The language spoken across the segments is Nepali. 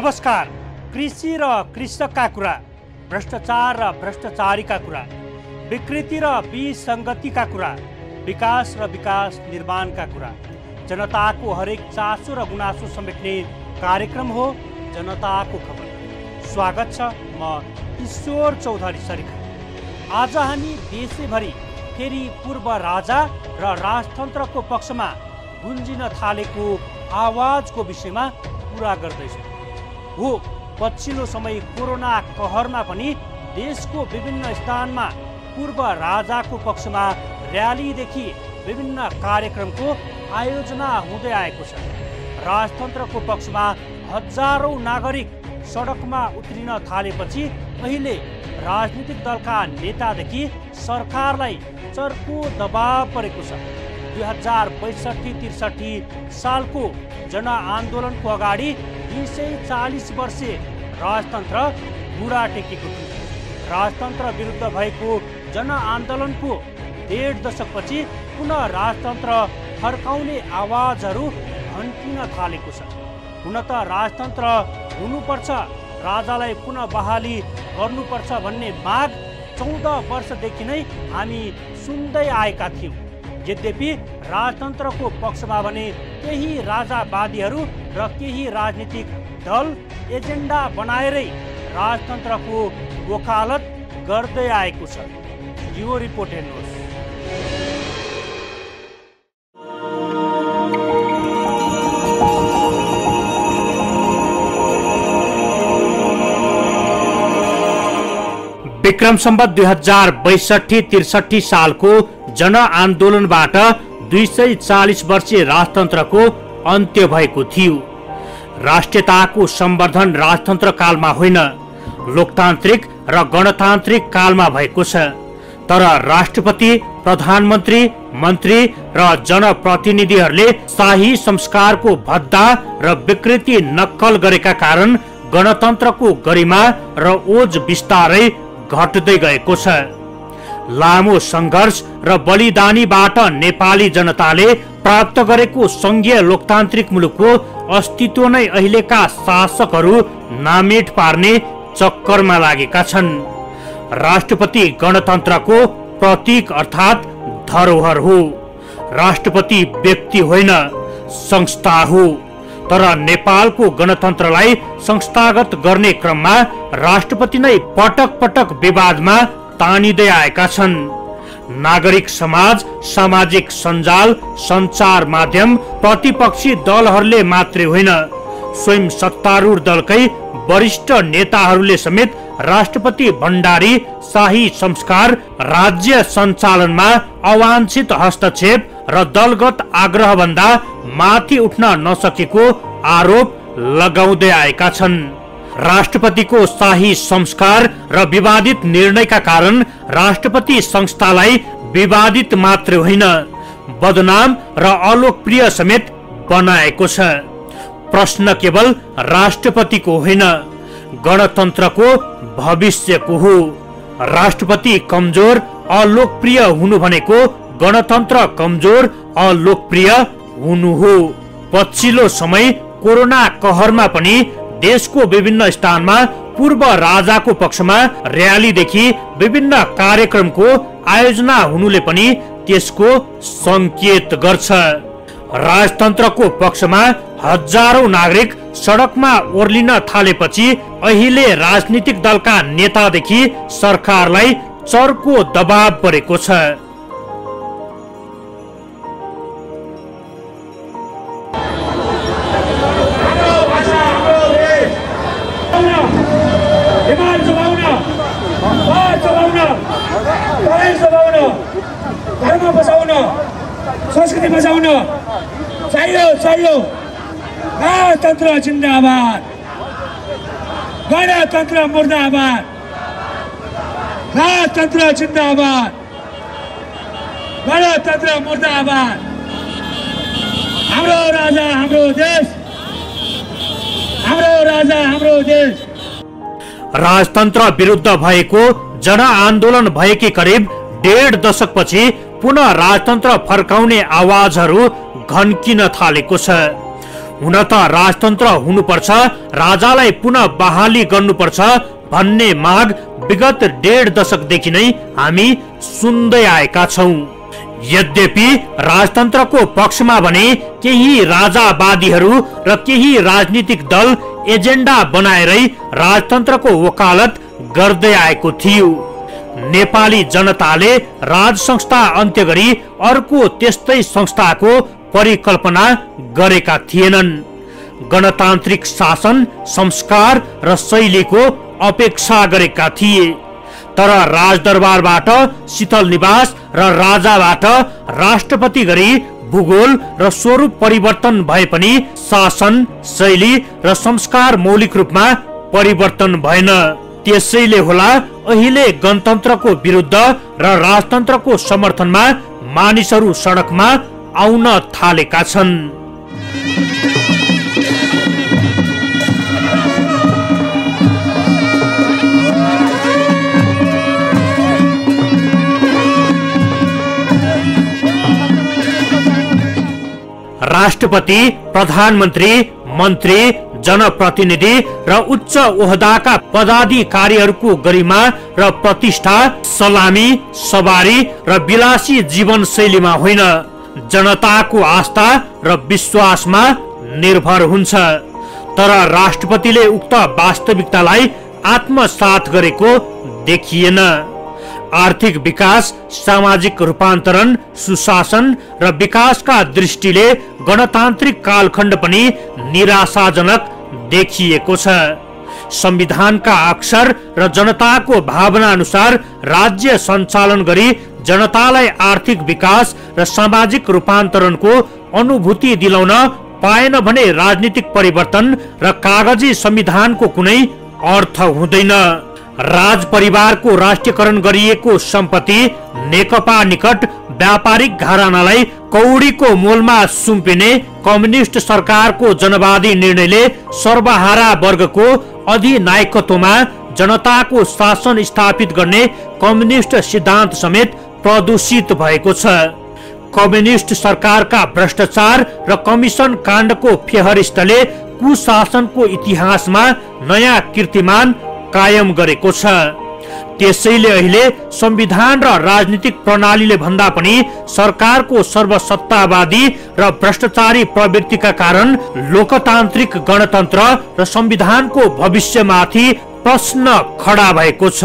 नमस्कार। कृषि र कृषकका कुरा, भ्रष्टाचार र भ्रष्टाचारीका कुरा, विकृति र विसङ्गतिका कुरा, विकास र विकास निर्माणका कुरा, जनताको हरेक चासो र गुनासो समेट्ने कार्यक्रम हो जनताको खबर। स्वागत छ, म ईश्वर चौधरी सरिखा। आज हामी देशैभरि फेरि पूर्व राजा र राजतन्त्रको पक्षमा गुन्जिन थालेको आवाजको विषयमा कुरा गर्दैछौँ। हो, पछिल्लो समय कोरोना कहरमा पनि देशको विभिन्न स्थानमा पूर्व राजाको पक्षमा र्यालीदेखि विभिन्न कार्यक्रमको आयोजना हुँदै आएको छ। राजतन्त्रको पक्षमा हजारौं नागरिक सडकमा उत्रिन थालेपछि अहिले राजनीतिक दलका नेतादेखि सरकारलाई चर्को दबाव परेको छ। 2062-63 सालको जनआन्दोलनको अगाडि 240 वर्षे राजतन्त्र बुढा टेकेको थियो। राजतन्त्र विरुद्ध भएको जनआन्दोलनको 1.5 दशकपछि पुनः राजतन्त्र फर्काउने आवाजहरू भड्किन थालेको छ। हुन त राजतन्त्र हुनुपर्छ, राजालाई पुनः बहाली गर्नुपर्छ भन्ने माग 14 वर्षदेखि नै हामी सुन्दै आएका थियौँ। यद्यपि राजतन्त्रको पक्षमा भने केही राजावादीहरू र केही राजनीतिक दल एजेन्डा बनाएरै राजतन्त्रको वकालत गर्दै आएको छ। यो रिपोर्ट हेर्नुहोस्। विक्रम सम्वत 2062-63 सालको जनआन्दोलनबाट 240 वर्षीय राजतन्त्रको अन्त्य भएको थियो। राष्ट्रियताको सम्वर्धन राजतन्त्र कालमा होइन, लोकतान्त्रिक र गणतान्त्रिक कालमा भएको छ। तर राष्ट्रपति, प्रधानमन्त्री, मन्त्री र जनप्रतिनिधिहरूले शाही संस्कारको भद्दा र विकृति नक्कल गरेका कारण गणतन्त्रको गरिमा र ओज बिस्तारै घट्दै गएको छ। लामो सङ्घर्ष र बलिदानीबाट नेपाली जनताले प्राप्त गरेको सङ्घीय लोकतान्त्रिक मुलुकको अस्तित्व नै अहिलेका शासकहरू नामेट पार्ने चक्करमा लागेका छन्। राष्ट्रपति गणतन्त्रको प्रतीक अर्थात् धरोहर हो। राष्ट्रपति व्यक्ति होइन, संस्था हो। तर नेपालको गणतन्त्रलाई संस्थागत गर्ने क्रममा राष्ट्रपति नै पटक पटक विवादमा तानिँदै आएका छन्। नागरिक समाज, सामाजिक सञ्जाल, सञ्चार माध्यम, प्रतिपक्षी दलहरूले मात्रै होइन, स्वयं सत्तारूढ दलकै वरिष्ठ नेताहरूले समेत राष्ट्रपति भण्डारी शाही संस्कार, राज्य सञ्चालनमा अवाञ्छित हस्तक्षेप र दलगत आग्रहभन्दा माथि उठ्न नसकेको आरोप लगाउँदै आएका छन्। राष्ट्रपतिको शाही संस्कार र विवादित निर्णयका कारण राष्ट्रपति संस्थालाई विवादित मात्र होइन, बदनाम र अलोकप्रिय समेत बनाएको छ। प्रश्न केवल राष्ट्रपतिको होइन, गणतन्त्रको भविष्यको हो। राष्ट्रपति कमजोर, अलोकप्रिय हुनु भनेको गणतन्त्र कमजोर, अलोकप्रिय हुनु हो। पछिल्लो समय कोरोना कहरमा पनि देशको विभिन्न स्थानमा पूर्व राजाको पक्षमा र्यालीदेखि विभिन्न कार्यक्रमको आयोजना हुनुले पनि त्यसको संकेत गर्छ। राजतन्त्रको पक्षमा हजारौं नागरिक सडकमा ओर्लिन थालेपछि अहिले राजनीतिक दलका नेतादेखि सरकारलाई चर्को दबाव परेको छ। धर्म बचाउन, संस्कृति बचाउन चाहियो। गणतन्त्र जिन्दाबाद, गणतन्त्र मुर्दाबाद, गणतन्त्र जिन्दाबाद, गणतन्त्र मुर्दाबाद। हाम्रो राजा हाम्रो देश, हाम्रो राजा हाम्रो देश। राजतन्त्र विरुद्ध भएको जनआन्दोलन भएकी करिब 1.5 दशकपछि पुनः राजतन्त्र फर्काउने आवाजहरू घन्किन थालेको छ। हुन त राजतन्त्र हुनुपर्छ, राजालाई पुनः बहाली गर्नुपर्छ भन्ने माग विगत 1.5 दशकदेखि नै हामी सुन्दै आएका छौं। यद्यपि राजतन्त्रको पक्षमा भने केही राजावादीहरू र केही राजनीतिक दल एजेन्डा बनाएरै राजतन्त्रको वकालत गर्दै आएको थियो। नेपाली जनताले राज संस्था अन्त्य गरी अर्को त्यस्तै संस्थाको परिकल्पना गरेका थिएनन्। गणतान्त्रिक शासन, संस्कार र शैलीको अपेक्षा गरेका थिए। तर राजदरबारबाट शीतल निवास र राजाबाट राष्ट्रपति गरी भूगोल र स्वरूप परिवर्तन भए पनि शासन, शैली र संस्कार मौलिक रूपमा परिवर्तन भएन। त्यसैले होला अहिले गणतन्त्रको विरुद्ध र राजतन्त्रको समर्थनमा मानिसहरू सडकमा आउन थालेका छन्। राष्ट्रपति, प्रधानमन्त्री, मन्त्री, जनप्रतिनिधि र उच्च ओहदाका पदाधिकारीहरूको गरिमा र प्रतिष्ठा सलामी, सवारी र विलासी जीवनशैलीमा होइन, जनताको आस्था र विश्वासमा निर्भर हुन्छ। तर राष्ट्रपतिले उक्त वास्तविकतालाई आत्मसात गरेको देखिएन। आर्थिक विकास, सामाजिक रूपान्तरण, सुशासन र विकासका दृष्टिले गणतान्त्रिक कालखण्ड पनि निराशाजनक देखिएको छ। संविधानका अक्षर र जनताको भावना अनुसार राज्य सञ्चालन गरी जनतालाई आर्थिक विकास र सामाजिक रूपान्तरणको अनुभूति दिलाउन पाएन भने राजनीतिक परिवर्तन र कागजी संविधानको कुनै अर्थ हुँदैन। राज परिवारको राष्ट्रियकरण गरिएको सम्पत्ति नेकपा निकट व्यापारिक घरानालाई कौडीको मोलमा सुम्पिने कम्युनिस्ट सरकारको जनवादी निर्णयले सर्वहारा वर्गको अधिनायकत्वमा जनताको शासन स्थापित गर्ने कम्युनिस्ट सिद्धान्त समेत प्रदूषित भएको छ। कम्युनिस्ट सरकारका भ्रष्टाचार र कमिसन काण्डको फेहरिस्तले कुशासनको इतिहासमा नयाँ कीर्तिमान कायम गरेको छ। त्यसैले अहिले संविधान र राजनीतिक प्रणालीले भन्दा पनि सरकारको सर्वसत्तावादी र भ्रष्टाचारी प्रवृत्तिका कारण लोकतान्त्रिक गणतन्त्र र संविधानको भविष्यमाथि प्रश्न खडा भएको छ।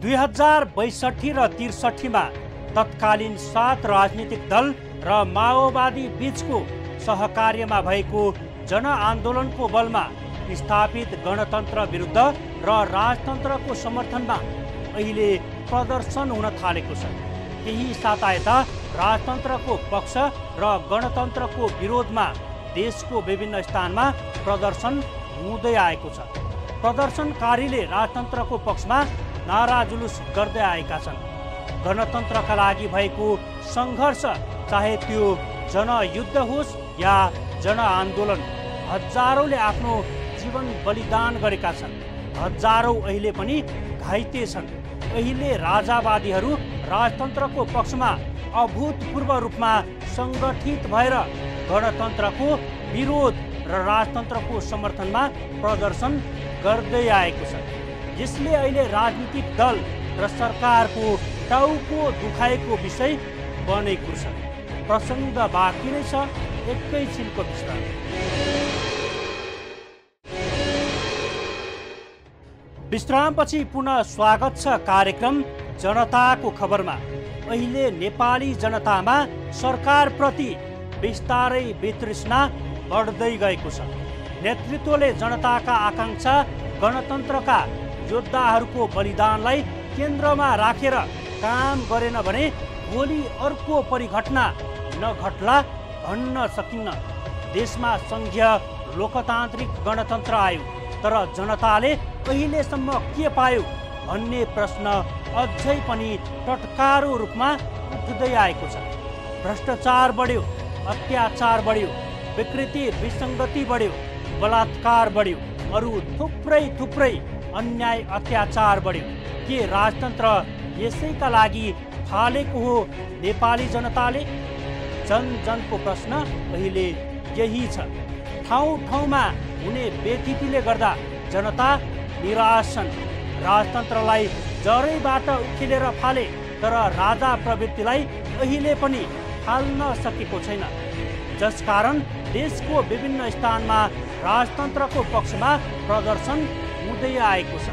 दुई 2062 र 63 मा तत्कालीन 7 राजनीतिक दल र माओवादी बीचको सहकार्यमा भएको जनआन्दोलनको बलमा स्थापित गणतन्त्र विरुद्ध र राजतन्त्रको समर्थनमा अहिले प्रदर्शन हुन थालेको छ। केही सातायता राजतन्त्रको पक्ष र गणतन्त्रको विरोधमा देशको विभिन्न स्थानमा प्रदर्शन हुँदै आएको छ। प्रदर्शनकारीले राजतन्त्रको पक्षमा नारा जुलुस गर्दै आएका छन्। गणतन्त्रका लागि भएको सङ्घर्ष, चाहे त्यो जनयुद्ध होस् या जनआन्दोलन, हजारौंले आफ्नो जीवन बलिदान गरेका छन्। हजारौं अहिले पनि घाइते छन्। अहिले राजावादीहरू राजतन्त्रको पक्षमा अभूतपूर्व रूपमा सङ्गठित भएर गणतन्त्रको विरोध र राजतन्त्रको समर्थनमा प्रदर्शन गर्दै आएको छ। यसले अहिले राजनीतिक दल र सरकारको टाउको दुखाएको विषय बनेको छ। प्रसङ्ग बाँकी नै छ, एकैछिनको विश्राम। विश्रामपछि पुनः स्वागत छ कार्यक्रम जनताको खबरमा। अहिले नेपाली जनतामा सरकारप्रति बिस्तारै वितृष्णा बढ्दै गएको छ। नेतृत्वले जनताका आकांक्षा, गणतन्त्रका योद्धाहरूको बलिदानलाई केन्द्रमा राखेर काम गरेन भने भोलि अर्को परिघटना नघट्ला भन्न सकिन्न। देशमा सङ्घीय लोकतान्त्रिक गणतन्त्र आयो, तर जनताले अहिलेसम्म के पायो भन्ने प्रश्न अझै पनि टटकारो रूपमा उठ्दै आएको छ। भ्रष्टाचार बढ्यो, अत्याचार बढ्यो, विकृति विसङ्गति बढ्यो, बलात्कार बढ्यो, अरू थुप्रै अन्याय अत्याचार बढ्यो। के राजतन्त्र यसैका लागि फालेको हो नेपाली जनताले? जनको प्रश्न अहिले यही छ। ठाउँ ठाउँमा हुने बेथितिले गर्दा जनता निराश छन्। राजतन्त्रलाई जरैबाट उखेलेर फाले, तर राजा प्रवृत्तिलाई अहिले पनि फाल्न सकेको छैन, जसकारण देशको विभिन्न स्थानमा राजतन्त्रको पक्षमा प्रदर्शन हुँदै आएको छ।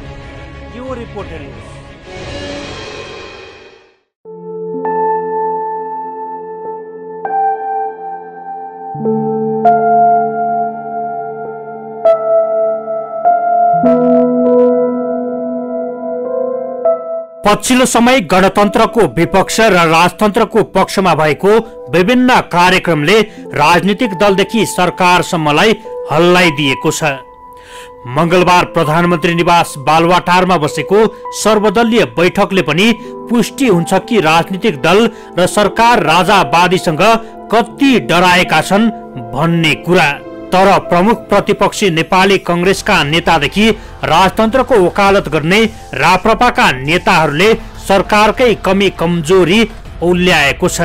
यो रिपोर्टर न्युज। पछिल्लो समय गणतन्त्रको विपक्ष र राजतन्त्रको पक्षमा भएको विभिन्न कार्यक्रमले राजनीतिक दलदेखि सरकारसम्मलाई हल्लाइदिएको छ। मंगलबार प्रधानमन्त्री निवास बालुवाटारमा बसेको सर्वदलीय बैठकले पनि पुष्टि हुन्छ कि राजनीतिक दल र सरकार राजावादीसँग कति डराएका छन् भन्ने कुरा। तर प्रमुख प्रतिपक्षी नेपाली कांग्रेसका नेतादेखि राजतन्त्रको वकालत गर्ने राप्रपाका नेताहरूले सरकारकै कमी कमजोरी औल्याएको छ।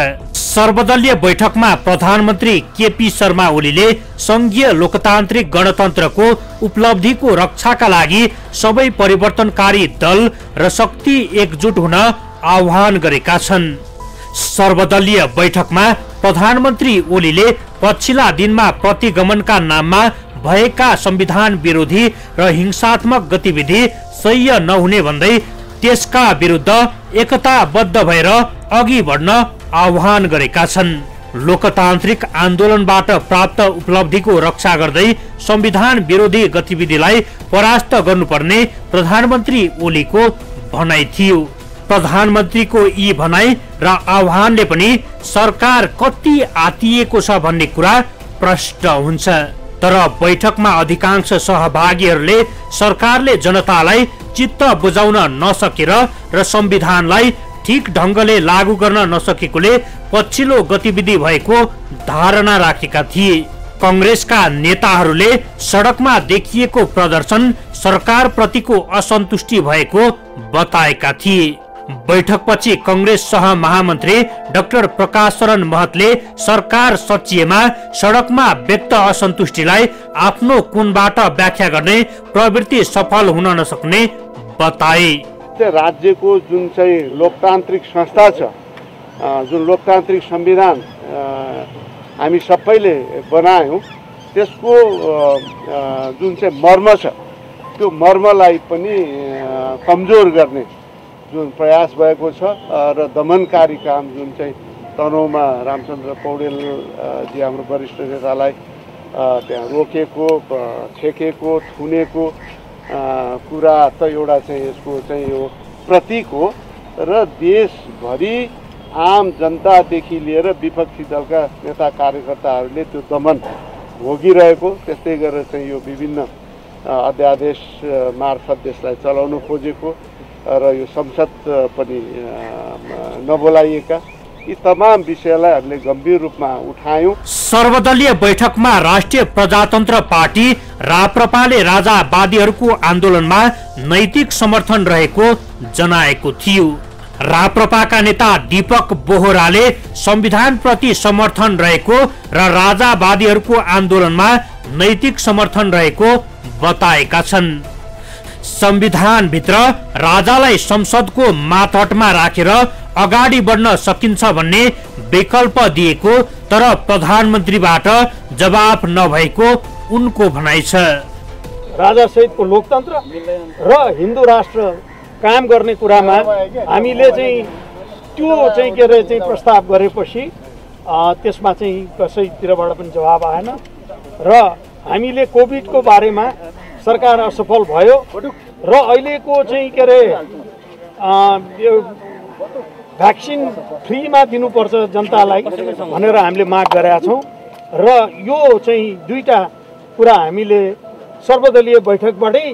सर्वदलीय बैठकमा प्रधानमन्त्री केपी शर्मा ओलीले संघीय लोकतान्त्रिक गणतन्त्रको उपलब्धिको रक्षाका लागि सबै परिवर्तनकारी दल र शक्ति एकजुट हुन आह्वान गरेका छन्। सर्वदलीय बैठकमा प्रधानमन्त्री ओलीले पछिल्ला दिनमा प्रतिगमनका नाममा भएका संविधान विरोधी र हिंसात्मक गतिविधि सह्य नहुने भन्दै त्यसका विरुद्ध एकताबद्ध भएर अघि बढ्न आह्वान गरेका छन्। लोकतान्त्रिक आन्दोलनबाट प्राप्त उपलब्धिको रक्षा गर्दै संविधान विरोधी गतिविधिलाई परास्त गर्नुपर्ने प्रधानमन्त्री ओलीको भनाइ थियो। प्रधानमन्त्रीको यी भनाइ र आह्वानले पनि सरकार कति आतिएको छ भन्ने कुरा प्रश्न हुन्छ। तर बैठकमा अधिकांश सहभागीहरूले सरकारले जनतालाई चित्त बुझाउन नसकेर र संविधानलाई ठीक ढंगले लागू गर्न नसकेकोले पछिल्लो गतिविधि भएको धारणा राखेका थिए। कांग्रेसका नेताहरूले सडकमा देखिएको प्रदर्शन सरकार प्रतिको असन्तुष्टि भएको बताएका थिए। बैठकपछि कांग्रेस सह महामन्त्री डाक्टर प्रकाश शरण महतले सरकार सचिएमा सडकमा व्यक्त असन्तुष्टिलाई आफ्नो कुनबाट व्याख्या गर्ने प्रवृत्ति सफल हुन नसक्ने बताए। राज्यको जुन चाहिँ लोकतान्त्रिक संस्था छ, जुन लोकतान्त्रिक संविधान हामी सबैले बनायौं, त्यसको जुन चाहिँ मर्म छ त्यो मर्मलाई पनि कमजोर गर्ने जुन प्रयास भएको छ र दमनकारी काम जुन चाहिँ तनहुँमा रामचन्द्र पौडेल जी हाम्रो वरिष्ठ नेतालाई त्यहाँ रोकेको, छेकेको, थुनेको कुरा त एउटा चाहिँ यसको चाहिँ यो प्रतीक हो र देशभरि आम जनतादेखि लिएर विपक्षी दलका नेता कार्यकर्ताहरूले त्यो दमन भोगिरहेको, त्यस्तै गरेर चाहिँ यो विभिन्न अध्यादेश मार्फत देशलाई चलाउन खोजेको र यो संसद पनि नबोलाइएका यी तमाम विषयलाई हामीले गम्भीर रूपमा उठायौं। सर्वदलीय बैठकमा राष्ट्रिय प्रजातन्त्र पार्टी राप्रपाले राजावादीहरूको आन्दोलनमा नैतिक समर्थन रहेको जनाएको थियो। राप्रपाका नेता दीपक बोहराले संविधान प्रति समर्थन रहेको र राजावादीहरूको आन्दोलनमा नैतिक समर्थन रहेको बताएका छन्। संविधान भित्र राजालाई संसदको मातहतमा राखेर अगाडि बढ्न सकिन्छ भन्ने विकल्प दिएको तर प्रधानमन्त्रीबाट जवाफ नभएको उनको भनाइ छ। राजा सहितको लोकतन्त्र र हिन्दू राष्ट्र काम गर्ने कुरामा हामीले चाहिँ त्यो चाहिँ के अरे चाहिँ प्रस्ताव गरेपछि त्यसमा चाहिँ कसैतिरबाट पनि जवाब आएन र हामीले कोभिडको बारेमा सरकार असफल भयो र अहिलेको चाहिँ के अरे भ्याक्सिन फ्रीमा दिनुपर्छ जनतालाई भनेर हामीले माग गरेका छौँ र यो चाहिँ दुईटा कुरा हामीले सर्वदलीय बैठकबाटै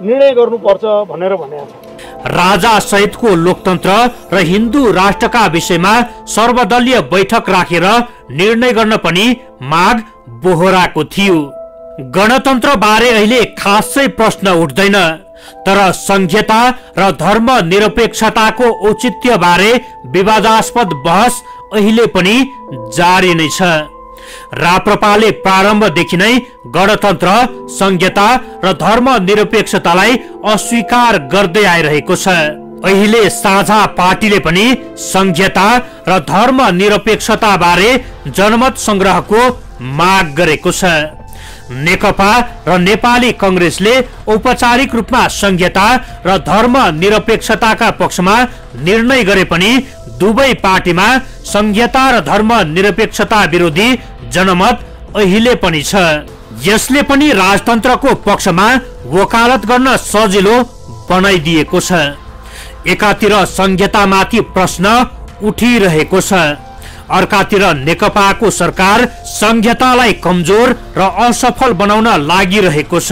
निर्णय गर्नुपर्छ भनेर भनेका छौँ। राजा सहितको लोकतन्त्र र हिन्दू राष्ट्रका विषयमा सर्वदलीय बैठक राखेर निर्णय गर्न पनि माग बोहराको थियो। गणतन्त्र बारे अहिले खासै प्रश्न उठ्दैन। तर संघीयता र धर्मनिरपेक्षताको औचित्यबारे विवादास्पद बहस अहिले पनि जारी नै छ। राप्रपाले प्रारम्भदेखि नै गणतन्त्र, संघीयता र धर्मनिरपेक्षतालाई अस्वीकार गर्दै आइरहेको छ। अहिले साझा पार्टीले पनि संघीयता र धर्मनिरपेक्षता बारे जनमत संग्रहको माग गरेको छ। नेकपा र नेपाली कांग्रेसले औपचारिक रूपमा संघीयता र धर्मनिरपेक्षताका पक्षमा निर्णय गरे पनि दुवै पार्टीमा संघीयता र धर्मनिरपेक्षता विरोधी जनमत अहिले पनि छ। यसले पनि राजतन्त्रको पक्षमा वकालत गर्न सजिलो बनाइदिएको छ। एकातिर संघीयतामाथि प्रश्न उठिरहेको छ, अर्कातिर नेकपाको सरकार संघीयतालाई कमजोर र असफल बनाउन लागिरहेको छ।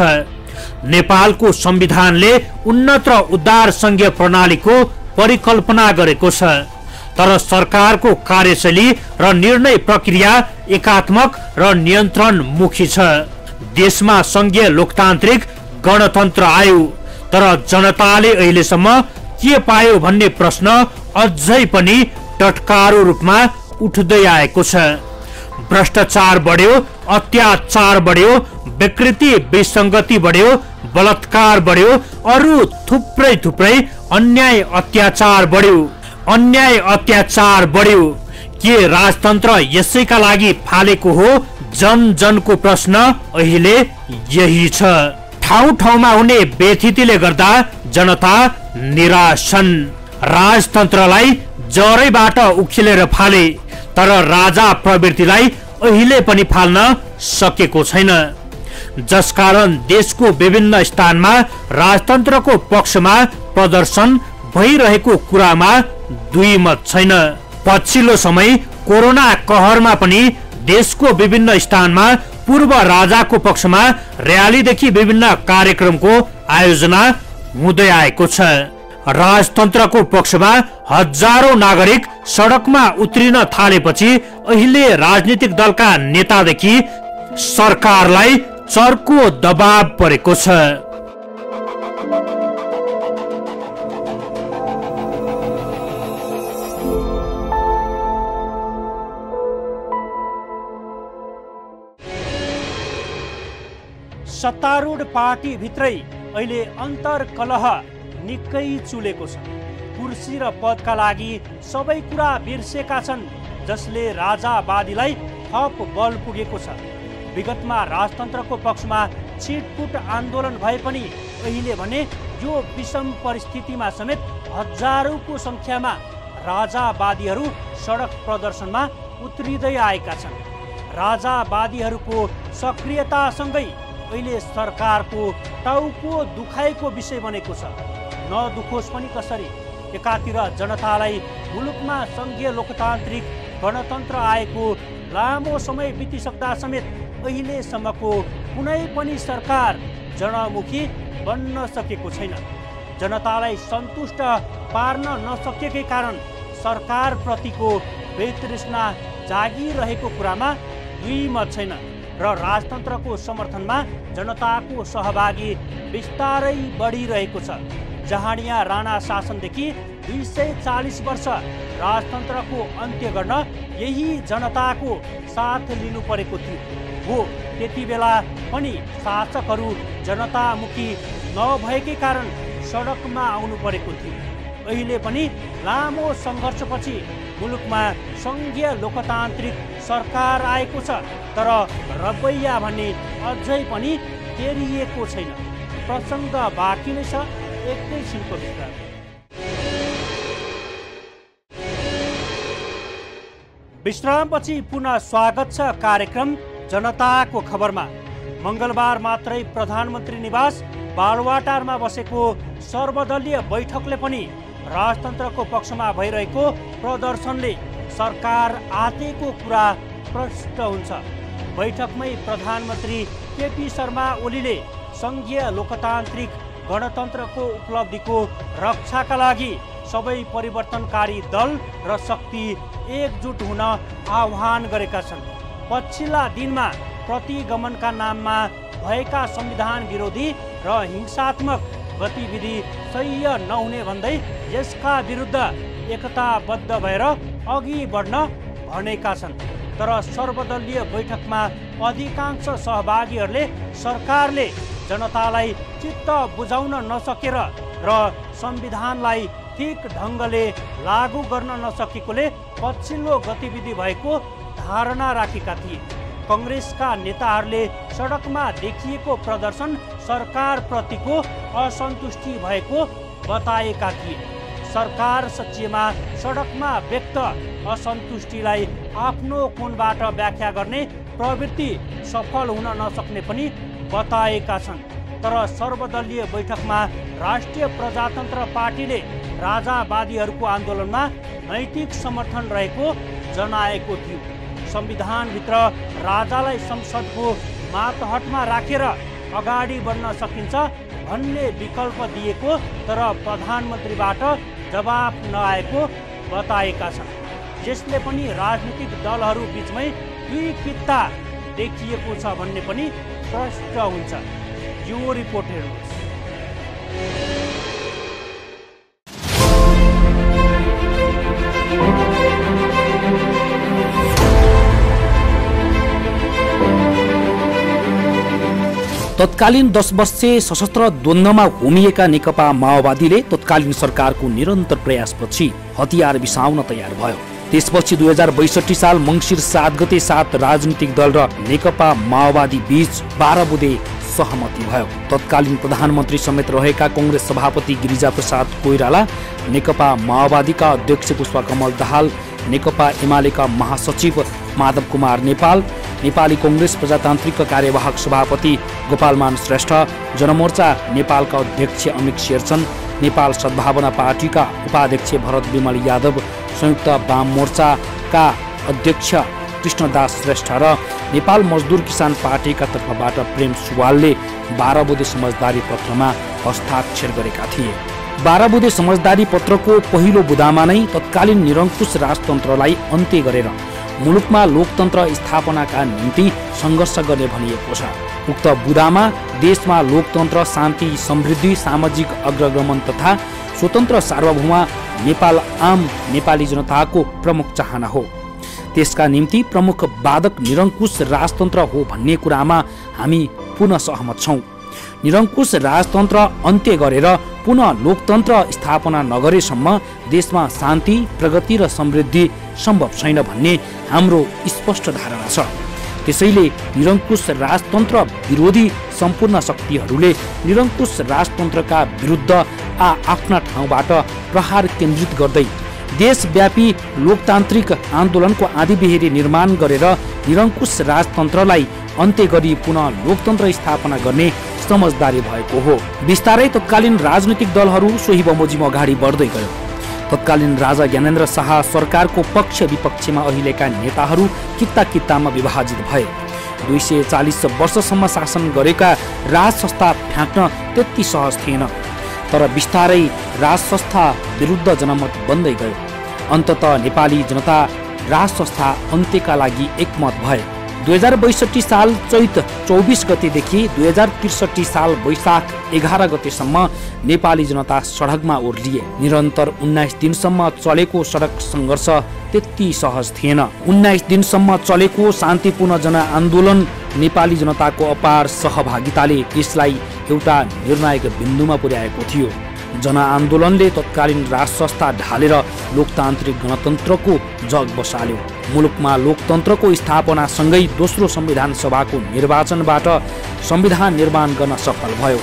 नेपालको संविधानले उन्नत र उदार संघीय प्रणालीको परिकल्पना गरेको छ, तर सरकारको कार्यशैली र निर्णय प्रक्रिया एकात्मक र नियन्त्रणमुखी छ। देशमा संघीय लोकतान्त्रिक गणतन्त्र आयो, तर जनताले अहिलेसम्म के पायो भन्ने प्रश्न अझै पनि टटकारो रूपमा उठ्दै आएको छ। भ्रष्टाचार बढ्यो, अत्याचार बढ्यो, विकृति विसंगति बढ्यो, बलात्कार बढ्यो, अरू थुप्रै अन्याय अत्याचार बढ्यो। के राजतन्त्र यसैका लागि फालेको हो? जनको प्रश्न अहिले यही छ। ठाउँ ठाउँमा हुने बेथितिले गर्दा जनता निराश छन्। राजतन्त्रलाई जरैबाट उखेलेर फाले, तर राजा प्रवृत्तिलाई अहिले पनि फाल्न सकेको छैन, जसकारण देशको विभिन्न स्थानमा राजतन्त्रको पक्षमा प्रदर्शन भइरहेको कुरामा दुई मत छैन। पछिल्लो समय कोरोना कहरमा पनि देशको विभिन्न स्थानमा पूर्व राजाको पक्षमा र्यालीदेखि विभिन्न कार्यक्रमको आयोजना हुँदै आएको छ। राजतन्त्रको पक्षमा हजारौं नागरिक सडकमा उत्रिन थालेपछि अहिले राजनीतिक दलका नेतादेखि सरकारलाई चर्को दबाव परेको छ। सत्तारूढ पार्टी भित्रै अहिले अन्तर्कलह निकै चुलेको छ। कुर्सी र पदका लागि सबै कुरा बिर्सेका छन्, जसले राजावादीलाई थप बल पुगेको छ। विगतमा राजतन्त्रको पक्षमा छिटपुट आन्दोलन भए पनि अहिले भने यो विषम परिस्थितिमा समेत हजारौंको संख्यामा राजावादीहरू सडक प्रदर्शनमा उत्रिँदै आएका छन्। राजावादीहरूको सक्रियतासँगै अहिले सरकारको टाउको दुखाइको विषय बनेको छ। नदुखोस् पनि कसरी? एकातिर जनतालाई मुलुकमा संघीय लोकतान्त्रिक गणतन्त्र आएको लामो समय बितिसक्दा समेत अहिलेसम्मको कुनै पनि सरकार जनमुखी बन्न सकेको छैन। जनतालाई सन्तुष्ट पार्न नसकेकै कारण सरकार प्रतिको बेतृष्णा जागिरहेको कुरामा दुई मत छैन र राजतन्त्रको समर्थनमा जनताको सहभागी बिस्तारै बढिरहेको छ। जहानिया राणा शासनदेखि 240 वर्ष राजतन्त्रको अन्त्य गर्न यही जनताको साथ लिनु परेको थियो। हो, त्यति बेला पनि शासकहरू जनतामुखी नभएकै कारण सडकमा आउनु परेको थियो। अहिले पनि लामो सङ्घर्षपछि मुलुकमा संघीय लोकतान्त्रिक सरकार आएको छ, तर रवैया भन्ने अझै पनि तेरिएको छैन। प्रसङ्ग बाँकी नै छ। एकैछिनको विश्राम। विश्रामपछि पुनः स्वागत छ कार्यक्रम जनताको खबरमा। मंगलबार मात्रै प्रधानमन्त्री निवास बालुवाटारमा बसेको सर्वदलीय बैठकले पनि राजतन्त्रको पक्षमा भइरहेको प्रदर्शनले सरकार आतेको कुरा प्रष्ट हुन्छ। बैठकमै प्रधानमन्त्री केपी शर्मा ओलीले संघीय लोकतान्त्रिक गणतन्त्रको उपलब्धिको रक्षाका लागि सबै परिवर्तनकारी दल र शक्ति एकजुट हुन आह्वान गरेका छन्। पछिल्ला दिनमा प्रतिगमनका नाममा भएका संविधान विरोधी र हिंसात्मक गतिविधि सह्य नहुने भन्दै यसका विरुद्ध एकताबद्ध भएर अघि बढ्न भनेका छन्। तर सर्वदलीय बैठकमा अधिकांश सहभागीहरूले सरकारले जनतालाई चित्त बुझाउन नसकेर र संविधानलाई ठिक ढङ्गले लागू गर्न नसकेकोले पछिल्लो गतिविधि भएको धारणा राखेका थिए। कांग्रेसका नेताहरूले सडकमा देखिएको प्रदर्शन सरकारप्रतिको असन्तुष्टि भएको बताएका थिए। सरकार सचिवमा सडकमा व्यक्त असन्तुष्टिलाई आफ्नो कोणबाट व्याख्या गर्ने प्रवृत्ति सफल हुन नसक्ने पनि बताएका छन्। तर सर्वदलीय बैठकमा राष्ट्रिय प्रजातन्त्र पार्टीले राजावादीहरूको आन्दोलनमा नैतिक समर्थन रहेको जनाएको थियो। संविधानभित्र राजालाई संसदको मातहतमा राखेर अगाडि बढ्न सकिन्छ भन्ने विकल्प दिएको, तर प्रधानमन्त्रीबाट जवाब नआएको बताएका छन्। यसले पनि राजनीतिक दलहरू बीचमै द्विकितता देखिएको छ भन्ने पनि स्पष्ट हुन्छ। यो रिपोर्ट हेर्नुहोस्। तत्कालीन 10 वर्षे सशस्त्र द्वन्द्वमा होमिएका नेकपा माओवादीले तत्कालीन सरकारको निरन्तर प्रयासपछि हतियार बिसाउन तयार भयो। त्यसपछि 2062 साल मङ्सिर 7 गते 7 राजनीतिक दल र नेकपा माओवादी बीच 12 बुँदे सहमति भयो। तत्कालीन प्रधानमन्त्री समेत रहेका कांग्रेस सभापति गिरिजाप्रसाद कोइराला, नेकपा माओवादीका अध्यक्ष पुष्पकमल दाहाल, नेकपा एमालेका महासचिव माधव कुमार नेपाल, नेपाली कांग्रेस प्रजातान्त्रिक कार्यवाहक सभापति गोपालमान श्रेष्ठ, जनमोर्चा नेपालका अध्यक्ष अमित शेरचन, नेपाल सद्भावना पार्टीका उपाध्यक्ष भरत विमल यादव, संयुक्त वाम मोर्चाका अध्यक्ष कृष्णदास श्रेष्ठ र नेपाल मजदुर किसान पार्टीका तर्फबाट प्रेम सुवालले 12 बुँदे समझदारी पत्रमा हस्ताक्षर गरेका थिए। 12 बुँदे समझदारी पत्रको पहिलो बुँदामा नै तत्कालीन निरङ्कुश राजतन्त्रलाई अन्त्य गरेर मुलुकमा लोकतन्त्र स्थापनाका निम्ति सङ्घर्ष गर्ने भनिएको छ। उक्त बुँदामा देशमा लोकतन्त्र, शान्ति, समृद्धि, सामाजिक अग्रगमन तथा स्वतन्त्र सार्वभौम नेपाल आम नेपाली जनताको प्रमुख चाहना हो। त्यसका निम्ति प्रमुख बाधक निरङ्कुश राजतन्त्र हो भन्ने कुरामा हामी पुनः सहमत छौँ। निरङ्कुश राजतन्त्र अन्त्य गरेर पुनः लोकतन्त्र स्थापना नगरेसम्म देशमा शान्ति, प्रगति र समृद्धि सम्भव छैन भन्ने हाम्रो स्पष्ट धारणा छ। त्यसैले निरङ्कुश राजतन्त्र विरोधी सम्पूर्ण शक्तिहरूले निरङ्कुश राजतन्त्रका विरुद्ध आफ्ना ठाउँबाट प्रहार केन्द्रित गर्दै देशव्यापी लोकतान्त्रिक आन्दोलनको आँधीबेहरी निर्माण गरेर निरङ्कुश राजतन्त्रलाई अन्त्य गरी पुनः लोकतन्त्र स्थापना गर्ने समझदारी भएको हो। बिस्तारै तत्कालीन राजनीतिक दलहरू सोही बमोजिम अगाडि बढ्दै गयो। तत्कालीन राजा ज्ञानेन्द्र शाह सरकारको पक्ष विपक्षमा अहिलेका नेताहरू कित्ता कित्तामा विभाजित भए। 240 वर्षसम्म शासन गरेका राज संस्था फ्याँक्न त्यति सहज थिएन, तर बिस्तारै राज संस्था विरुद्ध जनमत बन्दै गयो। अन्ततः नेपाली जनता राज संस्था अन्त्यका लागि एकमत भए। 2062 साल चैत 24 गतेदेखि 2063 साल वैशाख 11 गतेसम्म नेपाली जनता सडकमा ओर्लिए। निरन्तर 19 दिनसम्म चलेको सडक सङ्घर्ष त्यति सहज थिएन। 19 दिनसम्म चलेको शान्तिपूर्ण जनआन्दोलन नेपाली जनताको अपार सहभागिताले यसलाई एउटा निर्णायक बिन्दुमा पुर्याएको थियो। जनआन्दोलनले तत्कालीन राज संस्था ढालेर लोकतान्त्रिक गणतन्त्रको जग बसाल्यो। मुलुकमा लोकतन्त्रको स्थापनासँगै दोस्रो संविधान सभाको निर्वाचनबाट संविधान निर्माण गर्न सफल भयो।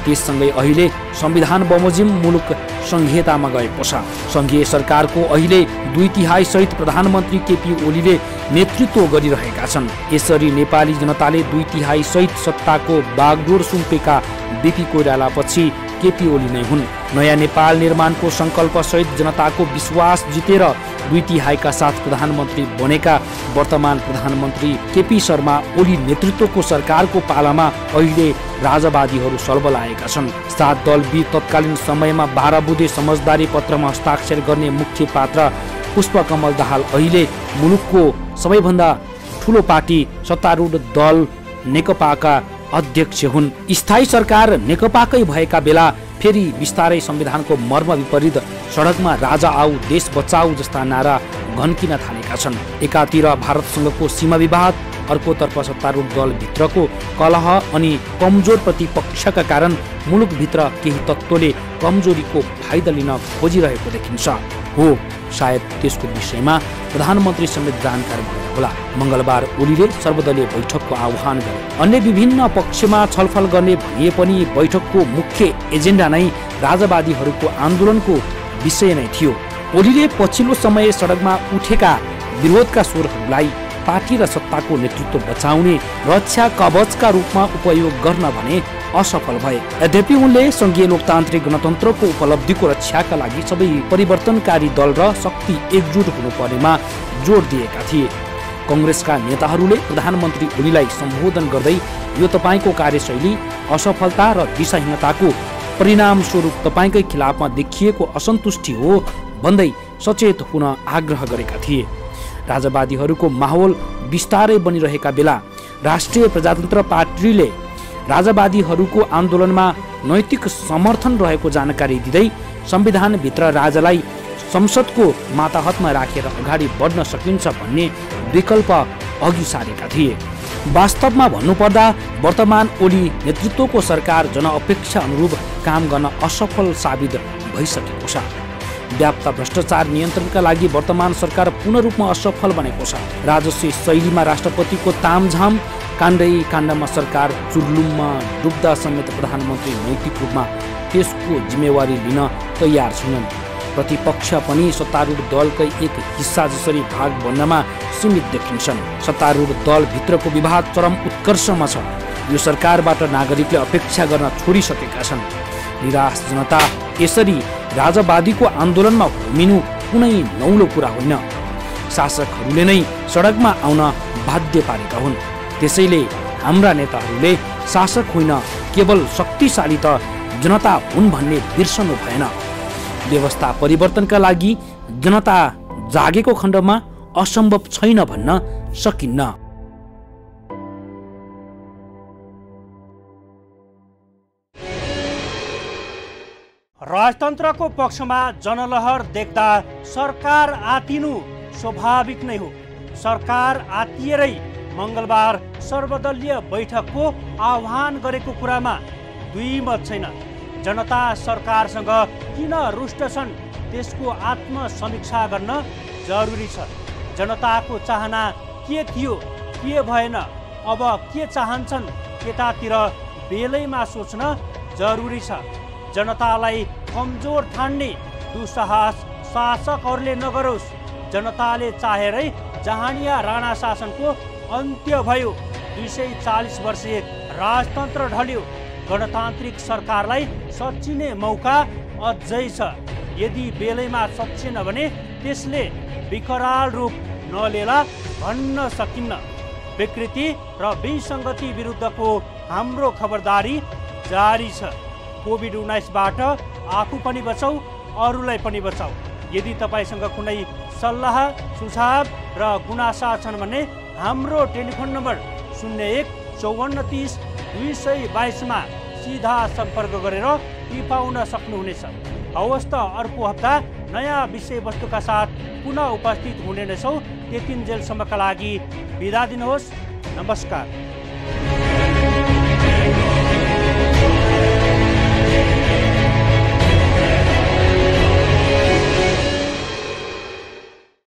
त्यससँगै अहिले संविधान बमोजिम मुलुक संघीयतामा गएको छ। संघीय सरकारको अहिले 2/3 सहित प्रधानमन्त्री केपी ओलीले नेतृत्व गरिरहेका छन्। यसरी नेपाली जनताले 2/3 सहित सत्ताको बागडोर सुम्पेका बीपी कोइरालापछि केपी ओली नै हुन्। नयाँ नेपाल निर्माणको सङ्कल्प सहित जनताको विश्वास जितेर 2/3 का साथ प्रधानमन्त्री बनेका वर्तमान प्रधानमन्त्री केपी शर्मा ओली नेतृत्वको सरकारको पालामा अहिले राजावादीहरू सर्वल आएका छन्। 7 दल बीच तत्कालीन समयमा 12 बुँदे समझदारी पत्रमा हस्ताक्षर गर्ने मुख्य पात्र पुष्पकमल दाहाल अहिले मुलुकको सबैभन्दा ठुलो पार्टी सत्तारूढ दल नेकपाका अध्यक्ष हुन्। स्थायी सरकार नेकपाकै भएका बेला फेरि बिस्तारै संविधानको मर्म विपरीत सडकमा राजा आऊ देश बचाऊ जस्ता नारा घन्किन थालेका छन्। एकातिर भारतसँगको सीमा विवाद, अर्कोतर्फ सत्तारूढ दलभित्रको कलह अनि कमजोर प्रतिपक्षका कारण मुलुकभित्र केही तत्त्वले कमजोरीको फाइदा लिन खोजिरहेको देखिन्छ। हो, सायद त्यसको विषयमा प्रधानमन्त्री समेत जानकार भएर होला। मङ्गलबार ओलीले सर्वदलीय बैठकको आह्वान गरे। अन्य विभिन्न पक्षमा छलफल गर्ने भनिए पनि बैठकको मुख्य एजेन्डा नै राजावादीहरूको आन्दोलनको विषय नै थियो। ओलीले पछिल्लो समय सडकमा उठेका विरोधका स्वरहरूलाई पार्टी र सत्ताको नेतृत्व बचाउने रक्षा कवचका रूपमा उपयोग गर्न भने असफल भए। यद्यपि उनले संघीय लोकतान्त्रिक गणतन्त्रको उपलब्धिको रक्षाका लागि सबै परिवर्तनकारी दल र शक्ति एकजुट हुनुपर्नेमा जोड दिएका थिए। कङ्ग्रेसका नेताहरूले प्रधानमन्त्री ओलीलाई सम्बोधन गर्दै यो तपाईँको कार्यशैली असफलता र दिशाहीनताको परिणाम स्वरूप तपाईँकै खिलाफमा देखिएको असन्तुष्टि हो भन्दै सचेत हुन आग्रह गरेका थिए। राजावादीहरूको माहौल बिस्तारै बनिरहेका बेला राष्ट्रिय प्रजातन्त्र पार्टीले राजावादीहरूको आन्दोलनमा नैतिक समर्थन रहेको जानकारी दिँदै संविधानभित्र राजालाई संसदको माताहतमा राखेर अगाडि बढ्न सकिन्छ भन्ने विकल्प अघि सारेका थिए। वास्तवमा भन्नुपर्दा वर्तमान ओली नेतृत्वको सरकार जनअपेक्षा अनुरूप काम गर्न असफल साबित भइसकेको छ। व्याप्त भ्रष्टाचार नियन्त्रणका लागि वर्तमान सरकार पूर्ण रूपमा असफल बनेको छ। राजस्व शैलीमा राष्ट्रपतिको तामझाम काण्डै काण्डमा सरकार चुर्लुममा डुब्दा समेत प्रधानमन्त्री नैतिक रूपमा त्यसको जिम्मेवारी लिन तयार छैनन्। प्रतिपक्ष पनि सत्तारूढ दलकै एक हिस्सा जसरी भाग बन्नमा सीमित देखिन्छन्। सत्तारूढ दलभित्रको विवाद चरम उत्कर्षमा छ। यो सरकारबाट नागरिकले अपेक्षा गर्न छोडिसकेका छन्। निराश जनता यसरी राजावादीको आन्दोलनमा होमिनु कुनै नौलो कुरा होइन। शासकहरूले नै सडकमा आउन बाध्य पारेका हुन्। त्यसैले हाम्रा नेताहरूले शासक होइन केवल शक्तिशाली त जनता हुन् भन्ने बिर्सनु भएन। व्यवस्था परिवर्तनका लागि जनता जागेको खण्डमा असम्भव छैन भन्न सकिन्न। राजतन्त्रको पक्षमा जनलहर देख्दा सरकार आतिनु स्वाभाविक नै हो। सरकार आतिएरै मङ्गलबार सर्वदलीय बैठकको आह्वान गरेको कुरामा दुई मत छैन। जनता सरकारसँग किन रुष्ट छन् त्यसको आत्मसमीक्षा गर्न जरुरी छ। जनताको चाहना के थियो, के भएन, अब के चाहन्छन् यतातिर बेलैमा सोच्न जरुरी छ। जनतालाई कमजोर ठान्ने दुस्साहस शासकहरूले नगरोस्। जनताले चाहेरै जहानिया राणा शासनको अन्त्य भयो। 240 वर्षीय राजतन्त्र ढल्यो। गणतान्त्रिक सरकारलाई सच्चिने मौका अझै छ। यदि बेलैमा सच्चिएन भने त्यसले विकराल रूप नलिएला भन्न सकिन्न। विकृति र विसङ्गति विरुद्धको हाम्रो खबरदारी जारी छ। कोभिड-19बाट आफू पनि बचाऊ, अरूलाई पनि बचाऊ। यदि तपाईसँग कुनै सल्लाह, सुझाव र गुनासा छन् भने हाम्रो टेलिफोन नम्बर 01 54 30 222 मा सिधा सम्पर्क गरेर ती पाउन सक्नुहुनेछ। हवस् त अर्को हप्ता नयाँ विषयवस्तुका साथ पुनः उपस्थित हुने नै छौँ। त्यतिन्जेलसम्मका लागि बिदा दिनुहोस्। नमस्कार।